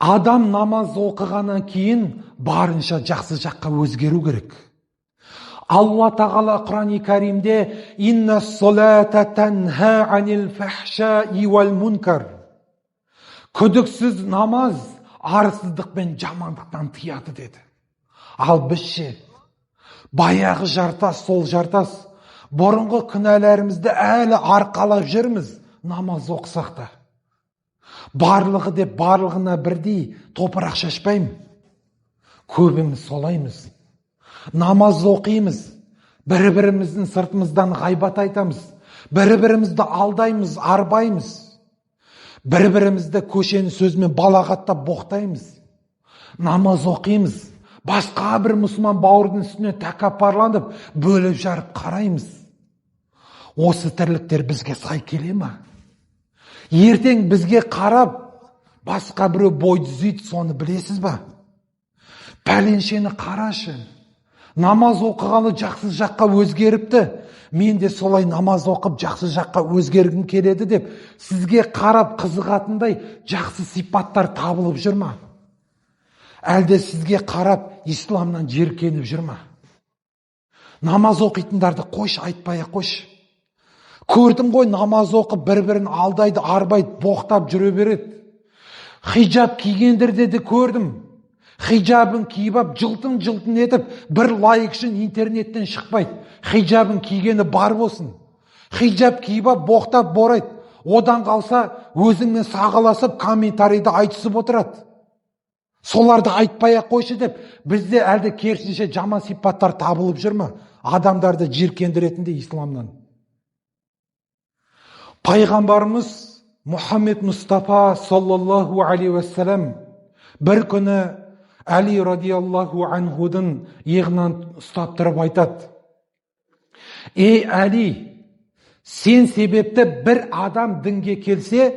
Адам намаз оқығаннан кейін барынша жақсы жаққа өзгеру керек. Алла тағала Құран-ы Кәримде «Инна солата танха анил фахшаи вал мункар». Күдіксіз намаз арсыздық пен жамандықтан тыяды деді. Ал бізше баяғы жартас, сол жартас, бұрынғы күнәләрімізді әлі арқалап жүрміз, намаз оқысақ та. Барлығы деп барлығына бірдей топырақ шашпаймын. Көбіміз солаймыз. Намаз оқимыз, бір-біріміздің сыртымыздан ғайбат айтамыз, бір-бірімізді алдаймыз, арбаймыз, бір-бірімізді көшені сөзмен балағаттап боқтаймыз. Намаз оқимыз, басқа бір мұсылман бауырдың үстіне тәкаппарланып, бөліп жарып қараймыз. Осы тірліктер бізге сай келе ме? Ертең бізге қарап, басқа біреу бой түзейді, соны білесіз ба? Пәленшені қарашы. Намаз оқығалы жақсы жаққа өзгеріпті. Мен де солай намаз оқып жақсы жаққа өзгергім келеді деп, сізге қарап қызығатындай жақсы сипаттар табылып жүр ма? Әлде сізге қарап исламнан жеркеніп жүр ма? Намаз оқитындарды қойшы, айтпай-ақ қойшы. Көрдің ғой, намаз оқып бір-бірін алдайды, арбайды, боқтап жүре береді. Хиджаб кигендерде де көрдім. Хиджабын киіп ап, жылтын-жылтын етіп, бір лайк үшін интернеттен шықпайды. Хиджабын кигені бар болсын. Хиджаб киіп ап, боқтап борайды. Одан қалса, өзіңмен сағаласып, комментарийді айтысып отырады. Соларды айтпай-ақ қойшы деп, бізде әлде керісінше жаман сипаттар табылып жүр ме? Адамдарды жиіркендіретіндей исламнан. Пайғамбарымыз Мұхаммед Мұстафа саллаллаху алейхи уассалам бір күні Әли радиаллаху анхудың иығынан ұстап тұрып айтады: «Ей Әли, сен себепті бір адам дінге келсе,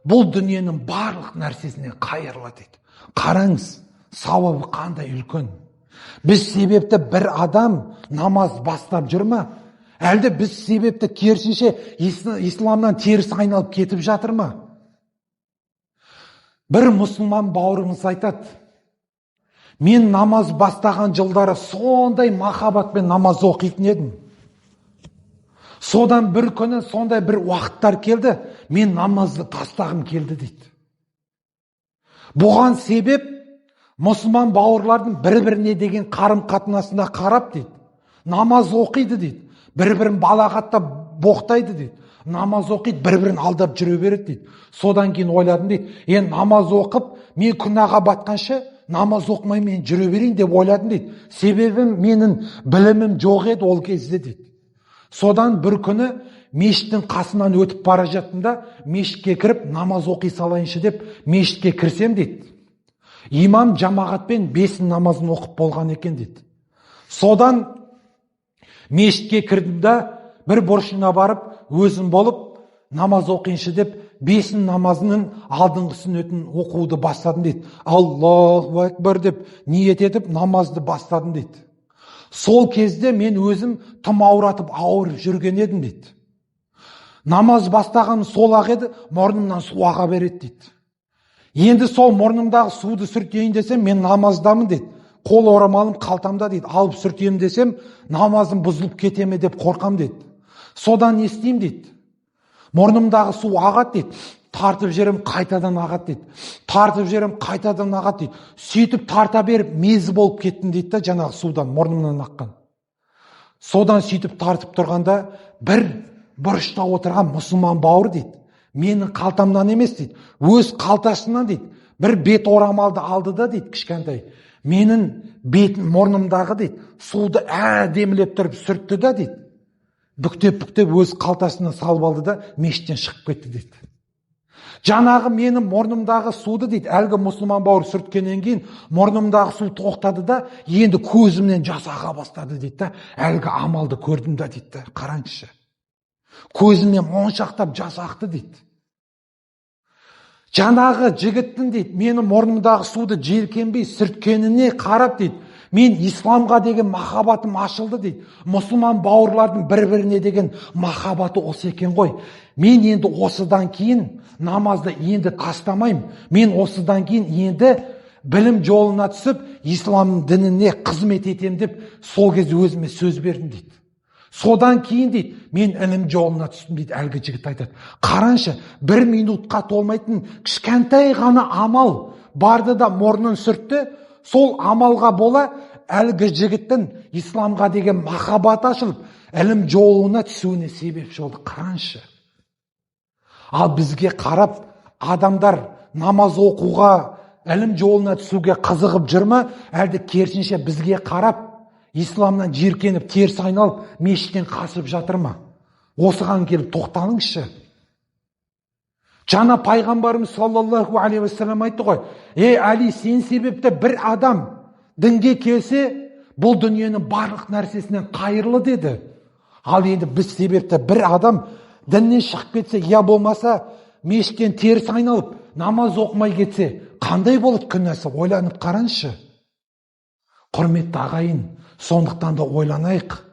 бұл дүниенің барлық нәрсесінен қайырлы» дейді. Қараңыз, сауабы қандай үлкен. Біз себепті бір адам намаз бастап жүр ма? Әлде біз себепті керісінше исламнан теріс айналып кетіп жатыр ма? Бір мұсылман бауырымыз айтады: «Мен намаз бастаған жылдары сондай махаббатпен намаз оқитын едім. Содан бір күні сондай бір уақыттар келді, мен намазды тастағым келді» дейді. Бұған себеп мұсылман бауырлардың бір-біріне деген қарым-қатынасына қарап дейді. Намаз оқиды дейді. Бір-бірін балағаттап боқтайды дейді. Намаз оқиды, бір-бірін алдап жүре береді дейді. Содан кейін ойладым дейді, намаз оқып, мен күнәға батқанша, намаз оқымай мен жүре берейін деп ойладым дейді. Себебім менің білімім жоқ еді ол кезде дейді. Содан бір күні мешіттің қасынан өтіп бара жаттым да, мешітке кіріп намаз оқи салайыншы деп мешітке кірсем дейді. Имам жамағатпен 5 намазын оқып болған екен дейді. Содан мешітке кірдім да, бір бұрышына барып, өзім болып намаз оқиыншы деп 5 намазының алдыңғы сүннетін оқуды бастадым дейді. Аллаху акбар деп ниет етіп намазды бастадым дейді. Сол кезде мен өзім тым ауыратып ауырып жүрген едім дейді. Намаз бастағаным сол ақ еді, мұрнымнан су аға береді дейді. Енді сол мұрнымдағы суды сүртейін десем, мен намаздамын дейді. Қол орамалым қалтамда дейді. Алып сүртейін десем, намазым бұзылып кетеме деп қорқам дейді. Содан не істеймін дейді. Мұрнымдағы су ағады дейді. Тартып жерім қайтадан ағады дейді. Тартып жерім қайтадан ағады дейді. Сөйтіп тарта беріп мезі болып кеттім дейді да, жаңағы судан мұрнымнан аққан. Содан сөйтіп тартып тұрғанда бір бұрышта отырған мұсылман бауыр дейді. Менің қалтамнан емес дейді. Өз қалтасынан дейді. Бір бет орамалды алды да дейді, кішкентай. Менің бетім мұрнымдағы дейді. Суды әдемілеп тұрып сүртті да дейді. Бүктеп өз қалтасына салып алды да мешіттен шығып кетті дейді. Жаңағы менің мұрнымдағы суды дейді, әлгі мұсылман бауыр сүрткеннен кейін мұрнымдағы су тоқтады да, енді көзімнен жас аға бастады дейді да, әлгі амалды көрдім да дейді. Қараңызшы. Көзімнен моншақтап жас ақты дейді. Жаңағы жігіттің дейді, менің мұрнымдағы суды желкенбей сүрткеніне қарап дейді, мен исламға деген махаббатым ашылды дейді. Мұсылман бауырлардың бір-біріне деген махаббаты осы екен ғой. мен енді осыдан кейін намазды енді тастамаймын. Мен осыдан кейін енді білім жолына түсіп, ислам дініне қызмет етем деп сол кез өзіме сөз бердім дейді. Содан кейін дейді, мен ілім жолына түстім дейді, әлгі жігіт айтады. Қараншы, 1 минутқа толмайтын кішкентай ғана амал барды да мұрнын сүртті. Сол амалға бола әлгі жігіттің исламға деген махаббаты ашылып, ілім жолына түсуіне себепші болды. Қараншы. Ал бізге қарап, адамдар намаз оқуға, ілім жолына түсуге қызығып жүр ме, әлде керісінше бізге қарап, исламнан жиіркеніп, теріс айналып, мешіттен қашып жатыр ма? Осыған келіп тоқталыңызшы. Жаңа пайғамбарымыз саллаллаху алейхи уассалам айтты ғой, Али, сен себепті бір адам дінге келсе, бұл дүниенің барлық нәрсесінен қайырлы деді. Ал енді біз себепті бір адам діннен шығып кетсе, я болмаса мешіттен теріс айналып, намаз оқымай кетсе, қандай болады күнәсі? Ойланып қараңызшы. Құрметті ағайын, сондықтан да ойланайық.